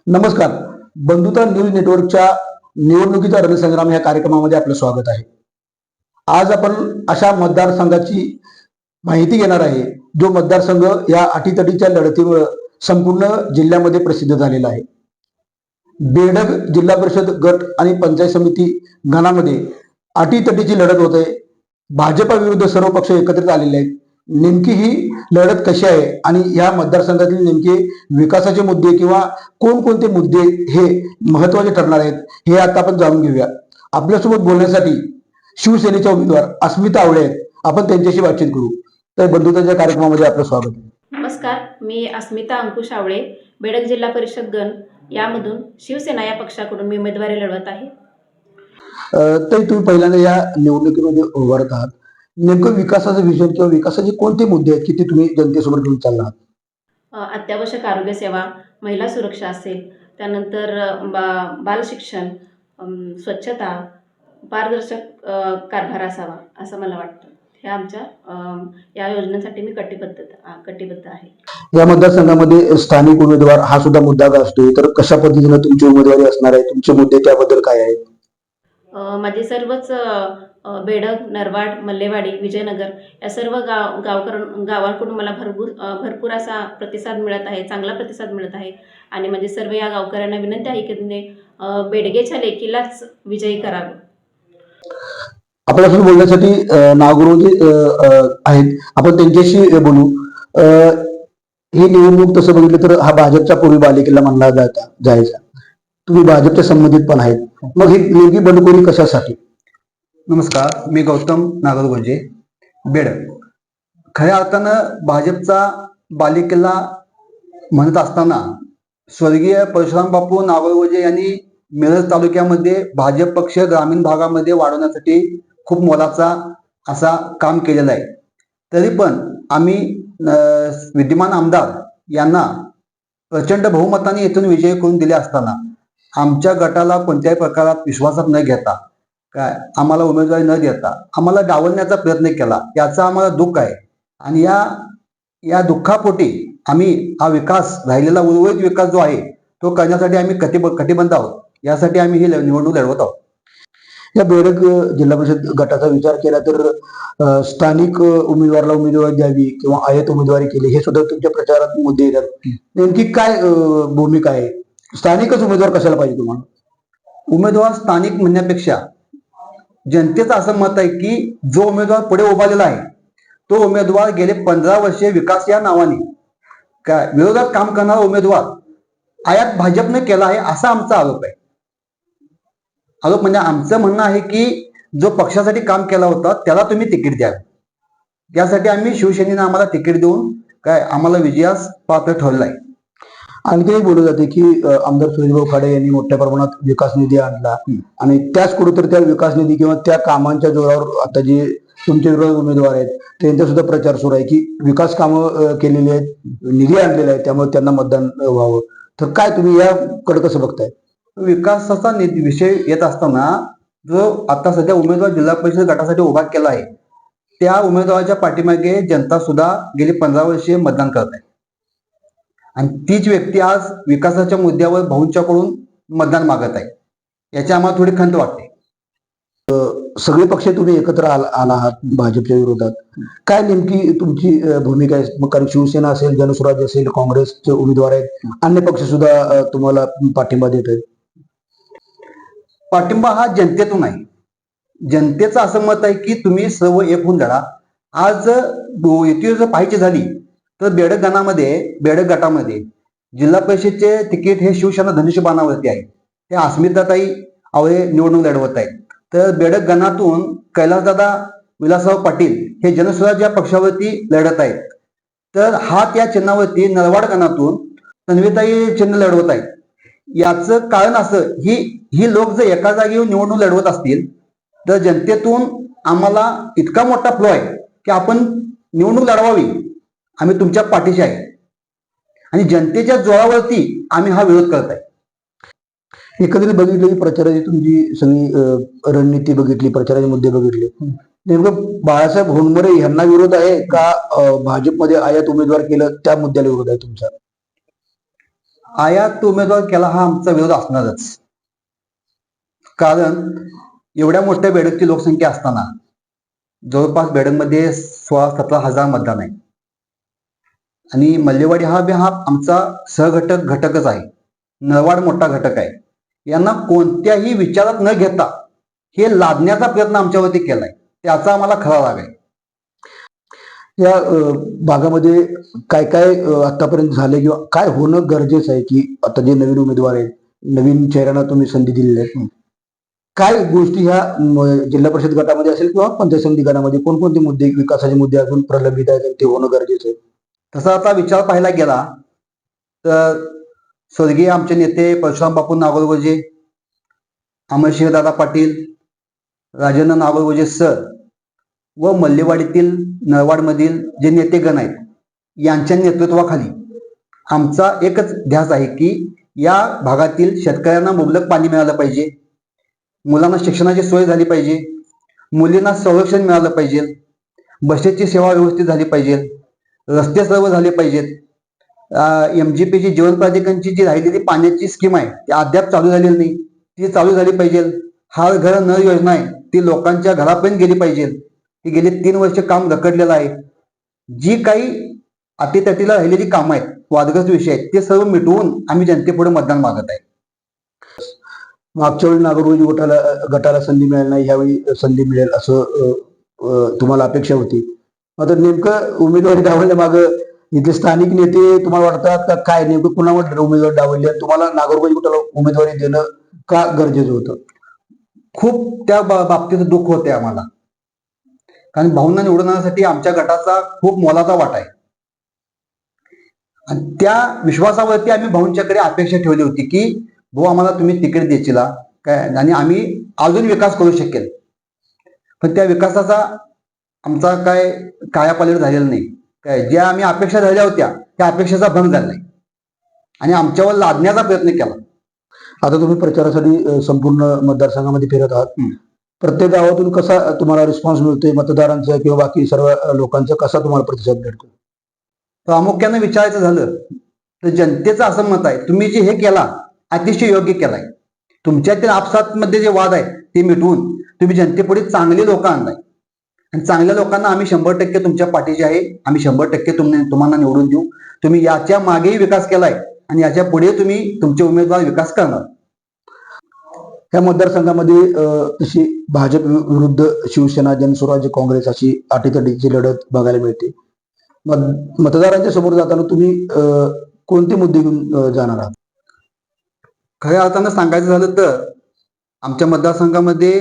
नमस्कार. बंधुता न्यूज नेटवर्कच्या निवडणुकीचा रणसंग्राम या कार्यक्रमामध्ये आपलं स्वागत आहे. आज आपण अशा मतदारसंघाची माहिती घेणार आहे जो मतदारसंघ या अटीतटीच्या लढतीमुळे संपूर्ण जिल्ह्यामध्ये प्रसिद्ध झालेला आहे. बेडग जिल्हा परिषद गट आणि पंचायत समिती गणामध्ये अटीतटीची लढत होते. भाजपा विरुद्ध सर्व पक्ष एकत्रित आलेले आहेत. नेमकी ही लढत कशी आहे आणि या मतदारसंघातील नेमके विकासाचे मुद्दे किंवा कोणकोणते मुद्दे हे महत्वाचे ठरणार आहेत हे आता आपण जाणून घेऊया. आपल्यासोबत बोलण्यासाठी शिवसेनेच्या उमेदवार अस्मिता आवळे आहेत. आपण त्यांच्याशी बातचीत करू. तर बंधुताच्या कार्यक्रमामध्ये आपलं स्वागत आहे. नमस्कार, मी अस्मिता अंकुश आवळे, बेडग जिल्हा परिषद गण यामधून शिवसेना या पक्षाकडून मी उमेदवारी लढवत आहे. तर तुम्ही पहिल्यांदा या निवडणुकीमध्ये उभारत आहात. नेमकं विकासाचं विजन किंवा विकासाचे कोणते मुद्दे आहेत की ते तुम्ही जनतेसमोर घेऊन चालला आहात? अत्यावश्यक आरोग्य सेवा, महिला सुरक्षा असेल, त्यानंतर बाल शिक्षण, स्वच्छता, पारदर्शक कारभार असावा असं मला वाटतं. हे आमच्या या योजनेसाठी मी कटिबद्ध आहे. या मतदारसंघामध्ये स्थानिक उमेदवार हा सुद्धा मुद्दा असतो. तर कशा पद्धतीने तुमची उमेदवारी असणार आहे, तुमचे मुद्दे त्याबद्दल काय आहेत? माझे सर्वच बेडग, नरवाड, मल्लेवाडी, विजयनगर या सर्व गावांकडून मला भरपूर असा प्रतिसाद मिळत आहे, चांगला प्रतिसाद मिळत आहे. आणि माझे सर्व या गावकऱ्यांना विनंती आहे की त्यांनी बेडगेच्या लेकीलाच विजयी करावं. आपल्यासोबत बोलण्यासाठी नागुरुजी आहेत. आपण त्यांच्याशी बोलू. ही निवडणूक तसं बघितलं तर हा भाजपच्या पूर्वी बालेकिल्ला मानला जायचा. तुम्ही भाजपच्या संबंधित पण आहेत. मग ही नेमकी बंडखोरी कशासाठी? नमस्कार, मी गौतम नागरगोजे, बेडग. खऱ्या अर्थानं भाजपचा बालेकिल्ला म्हणत असताना स्वर्गीय परशुराम बापू नागरगोजे यांनी मिरज तालुक्यामध्ये भाजप पक्ष ग्रामीण भागामध्ये वाढवण्यासाठी खूप मोलाचा असा काम केलेला आहे. तरी पण आम्ही विद्यमान आमदार यांना प्रचंड बहुमताने येथून विजय करून दिले असताना आमच्या गटाला कोणत्याही प्रकारात विश्वासात न घेता, काय आम्हाला उमेदवारी न देता आम्हाला डावलण्याचा प्रयत्न केला, याचा आम्हाला दुःख आहे. आणि या दुःखापोटी आम्ही हा विकास, राहिलेला उर्वरित विकास जो आहे तो करण्यासाठी आम्ही कटिबद्ध आहोत. यासाठी आम्ही ही निवडणूक लढवत आहोत. या बेडग जिल्हा परिषद गटाचा विचार केला तर स्थानिक उमेदवाराला उमेदवारी द्यावी किंवा आयत उमेदवारी केली हे सुद्धा तुमच्या प्रचारात मुद्दे येतात. नेमकी काय भूमिका आहे? स्थानिकच उमेदवार कशाला पाहिजे तुम्हाला? उमेदवार स्थानिक म्हणण्यापेक्षा जनतेचं असं मत आहे की जो उमेदवार पुढे उभारलेला आहे तो उमेदवार गेले 15 वर्षे विकास या नावाने काय विरोधात काम करणारा उमेदवार आयात भाजपने केला आहे असा आमचा आरोप आहे. आरोप म्हणजे आमचं म्हणणं आहे की जो पक्षासाठी काम केला होता त्याला तुम्ही तिकीट द्यावे. यासाठी आम्ही शिवसेनेनं आम्हाला तिकीट देऊन काय आम्हाला विजयास पात्र ठरलं आहे. आणखी बोललं जाते की आमदार सुरेशभाऊ खाडे यांनी मोठ्या प्रमाणात विकास निधी आणला आणि त्याच कुठेतरी त्या विकास निधी किंवा त्या कामांच्या जोरावर आता जे तुमचे विरोधी उमेदवार आहेत त्यांचा सुद्धा प्रचार सुरू आहे की विकास कामं केलेली आहेत, निधी आणलेला आहे, त्यामुळे त्यांना मतदान व्हावं. तर काय तुम्ही याकडे कसं बघताय? विकासाचा विषय येत असताना जो आता सध्या उमेदवार जिल्हा परिषद गटासाठी उभा केला आहे त्या उमेदवाराच्या पाठीमागे जनता सुद्धा गेली 15 वर्षे मतदान करत आहे. आणि तीच व्यक्ती आज विकासाच्या मुद्द्यावर भाऊंच्याकडून मतदान मागत आहे. याची आम्हाला थोडी खंत वाटते. सगळे पक्ष तुम्ही एकत्र आला आहात भाजपच्या विरोधात. काय नेमकी तुमची भूमिका आहे? मग कारण शिवसेना असेल, जनसुराज्य असेल, काँग्रेसचे उमेदवार आहेत, अन्य पक्ष सुद्धा तुम्हाला पाठिंबा देत आहेत. पाठिंबा हा जनतेतून आहे. जनतेचं असं मत आहे की तुम्ही सर्व एक होऊन लढा. आज युती जर पाहायची झाली तर बेडग गटामध्ये जिल्हा परिषदचे तिकीट हे शिवसेना धनुष्यबाणावरती आहे. ते अस्मिताताई आवळे निवडणूक लढवत आहेत. तर बेडग गणातून कैलासदादा विलासराव पाटील हे जनस्वराज्य या पक्षावरती लढत आहेत. तर हा त्या चिन्हावरती नरवाड गणातून तन्वीताई चिन्ह लढवत आहेत. याचं कारण असं ही लोक जर एका जागेवर निवडणूक लढवत असतील तर जनतेतून आम्हाला इतका मोठा फ्लो आहे की आपण निवडणूक लढवावी, आम्ही तुमच्या पाठीशी आहे आणि जनतेच्या जोरावरती आम्ही हा विरोध करत आहे. एकंदरीत बघितली प्रचाराची तुमची सगळी रणनीती बघितली, प्रचाराचे मुद्दे बघितले, नेमकं बाळासाहेब होनमरे यांना विरोध आहे का भाजपमध्ये आयात उमेदवार केलं त्या मुद्द्याला विरोध आहे तुमचा? आयात उमेदवार केला हा आमचा विरोध असणारच. कारण एवढ्या मोठ्या बेडकची लोकसंख्या असताना जवळपास बेडकमध्ये 16-17 हजार मतदान आहे आणि मल्लेवाडी हा आमचा घटकच आहे. नरवाड मोठा घटक आहे. यांना कोणत्याही विचारात न घेता हे लादण्याचा प्रयत्न आमच्यावरती केलाय. त्याचा आम्हाला खरा राग आहे. या भागामध्ये काय काय आतापर्यंत झाले किंवा काय होणं गरजेचं आहे की आता जे नवीन उमेदवार आहेत, नवीन चेहऱ्यांना तुम्ही संधी दिलेली आहे, काय गोष्टी ह्या जिल्हा परिषद गटामध्ये असेल किंवा पंचायत समिती गटामध्ये कोणकोणते मुद्दे, विकासाचे मुद्दे अजून प्रलंबित आहेत ते होणं गरजेचं आहे? तसा आता विचार पाहायला गेला तर स्वर्गीय आमचे नेते परशुराम बापू नागोलगोजे, अमरसिंहदादा पाटील, राजेंद्र नागोलगोजे सर व मल्लेवाडीतील नरवाडमधील जे नेतेगण आहेत यांच्या नेतृत्वाखाली आमचा एकच ध्यास आहे की या भागातील शेतकऱ्यांना मुबलक पाणी मिळालं पाहिजे, मुलांना शिक्षणाची सोय झाली पाहिजे, मुलींना संरक्षण मिळालं पाहिजे, बसेसची सेवा व्यवस्थित झाली पाहिजे, रस्ते सर्व झाले पाहिजेत. MGPची जीवन प्राधिकरणची जी राहिलेली पाण्याची स्कीम आहे ती अद्याप चालू झालेली नाही, ती चालू झाली पाहिजे. हर घर नळ योजना आहे ती लोकांच्या घरापर्यंत गेली पाहिजे. ती गेली 3 वर्ष काम रखडलेलं आहे. जी काही अटीतटीला राहिलेली कामं आहेत, वादग्रस्त विषय आहेत, ते सर्व मिटवून आम्ही जनतेपुढे मतदान मागत आहे. मागच्या वेळी नागरगोजे गटाला संधी मिळाली नाही, ह्यावेळी संधी मिळेल असं तुम्हाला अपेक्षा होती. आता नेमकं उमेदवारी डावलल्या मागं इथले स्थानिक नेते तुम्हाला वाटतात का काय, नेमकं कुणावर उमेदवार डावलले, तुम्हाला नागरगोजे गटाला उमेदवारी देणं का गरजेचं होतं? खूप त्या बाबतीत दुःख होते आम्हाला, कारण भाऊंना निवडण्यासाठी आमच्या गटाचा खूप मोलाचा वाटा आहे आणि त्या विश्वासावरती आम्ही भाऊंच्याकडे अपेक्षा ठेवली होती की भाऊ आम्हाला तुम्ही तिकीट द्यायची काय आणि आम्ही अजून विकास करू शकेल. पण त्या विकासाचा आमचा काय कायापालट झालेला नाही. काय ज्या आम्ही अपेक्षा झाल्या होत्या त्या अपेक्षेचा भंग झाला नाही आणि आमच्यावर लादण्याचा प्रयत्न केला. आता तुम्ही प्रचारासाठी संपूर्ण मतदारसंघामध्ये फिरत आहात. प्रत्येक गावातून कसा तुम्हाला रिस्पॉन्स मिळतोय मतदारांचा किंवा बाकी सर्व लोकांचा कसा तुम्हाला प्रतिसाद मिळतो? प्रामुख्याने विचारायचं झालं तर जनतेचं असं मत आहे तुम्ही जे हे केला अतिशय योग्य केलाय. तुमच्यातील आपसातमध्ये जे वाद आहेत ते मिटवून तुम्ही जनतेपुढे चांगली लोक आणलाय आणि चांगल्या लोकांना आम्ही 100% तुमच्या पाठीचे आहे. आम्ही 100% तुम्हाला निवडून देऊ. तुम्ही याच्या मागेही विकास केलाय आणि याच्या पुढे तुम्ही तुमचे उमेदवार विकास करणार. या मतदारसंघामध्ये तशी भाजप विरुद्ध शिवसेना, जनस्वराज्य काँग्रेस अशी अटीतटीची लढत बघायला मिळते. मतदारांच्या समोर जाताना तुम्ही कोणते मुद्दे घेऊन जाणार आहात? खऱ्या अर्थानं सांगायचं झालं तर आमच्या मतदारसंघामध्ये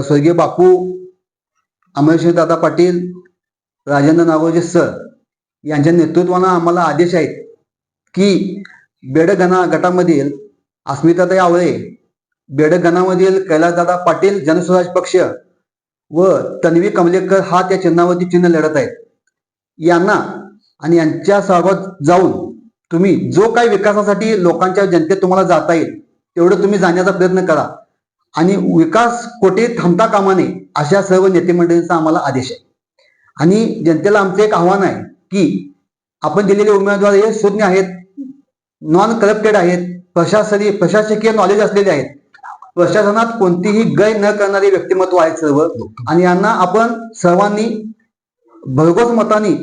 स्वर्गीय बापू, अमरसिंहदादा पाटील, राजेंद्र नागोजे सर यांच्या नेतृत्वानं आम्हाला आदेश आहेत की बेडक गटामधील अस्मिताताई आवळे, बेडक गणामधील कैलासदादा पाटील जनस्वराज पक्ष व तन्वी कमलेकर हा त्या चिन्हावरती चिन्ह लढत आहेत. यांना आणि यांच्या सहभाग जाऊन तुम्ही जो काही विकासासाठी लोकांच्या जनतेत तुम्हाला जाता येईल तेवढं तुम्ही जाण्याचा प्रयत्न करा आणि विकास कोठे थांबता कामा नये अशा सर्व नेते मंडळींचा आम्हाला आदेश आहे. आणि जनतेला आमचं एक आव्हान आहे की आपण दिलेले उमेदवार हे सुज्ञ आहेत, नॉन करप्टेड आहेत, प्रशासकीय नॉलेज असलेले आहेत, प्रशासनात कोणतीही गय न करणारे व्यक्तिमत्व आहेत सर्व आणि यांना आपण सर्वांनी भरघोस मतांनी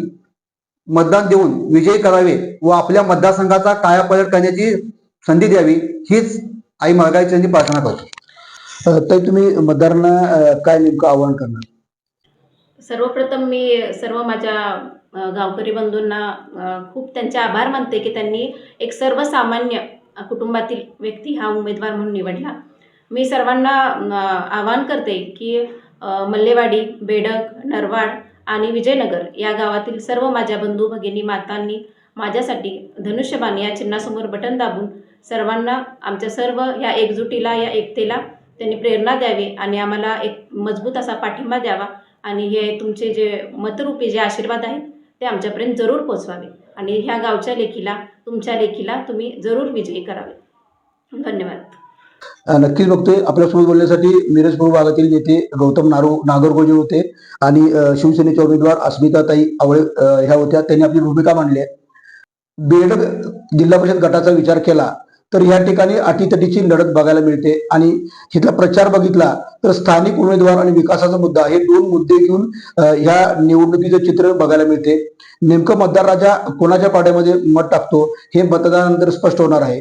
मतदान देऊन विजयी करावे व आपल्या मतदारसंघाचा कायापालट करण्याची संधी द्यावी हीच आई मार्गाईचरणी प्रार्थना करतो. तर तुम्ही मतदारांना काय नेमकं आवाहन करणार? सर्वप्रथम मी सर्व माझ्या गावकरी बंधूंना खूप त्यांचे आभार मानते की त्यांनी एक सर्वसामान्य कुटुंबातील व्यक्ती हा उमेदवार म्हणून निवडला. मी सर्वांना आवाहन करते की मल्लेवाडी, बेडक, नरवाड आणि विजयनगर या गावातील सर्व माझ्या बंधू भगिनी मातांनी माझ्यासाठी धनुष्यबाण या चिन्हासमोर बटन दाबून सर्वांना आमच्या सर्व ह्या एकजुटीला, या एकतेला त्यांनी प्रेरणा द्यावी आणि आम्हाला एक मजबूत असा पाठिंबा द्यावा आणि हे तुमचे जे मतरूपी जे आशीर्वाद आहेत ते आमच्यापर्यंत जरूर पोचवावे आणि ह्या गावच्या लेखीला, तुमच्या लेखीला तुम्ही जरूर विजयी करावे. धन्यवाद. नक्कीच बघतोय. आपल्यासोबत बोलण्यासाठी मिरजपूर भागातील नेते गौतम नागरगोजे होते आणि शिवसेनेचे उमेदवार अस्मिताताई आवळे ह्या होत्या. त्यांनी आपली भूमिका मांडली आहे. बेडग जिल्हा परिषद गटाचा विचार केला तर या ठिकाणी अटीतटीची लढत बघायला मिळते आणि इथला प्रचार बघितला तर स्थानिक उमेदवार आणि विकासाचा मुद्दा हे दोन मुद्दे घेऊन या निवडणुकीचं चित्र बघायला मिळते. नेमकं मतदार राजा कोणाच्या पाड्यामध्ये मत टाकतो हे मतदानानंतर स्पष्ट होणार आहे.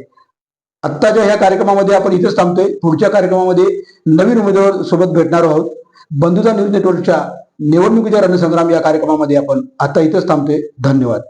आत्ताच्या ह्या कार्यक्रमामध्ये आपण इथेच थांबतोय. पुढच्या कार्यक्रमामध्ये नवीन उमेदवार सोबत भेटणार आहोत. बंधुता न्यूज नेटवर्कच्या निवडणुकीचा रणसंग्राम या कार्यक्रमामध्ये आपण आता इथेच थांबतोय. धन्यवाद.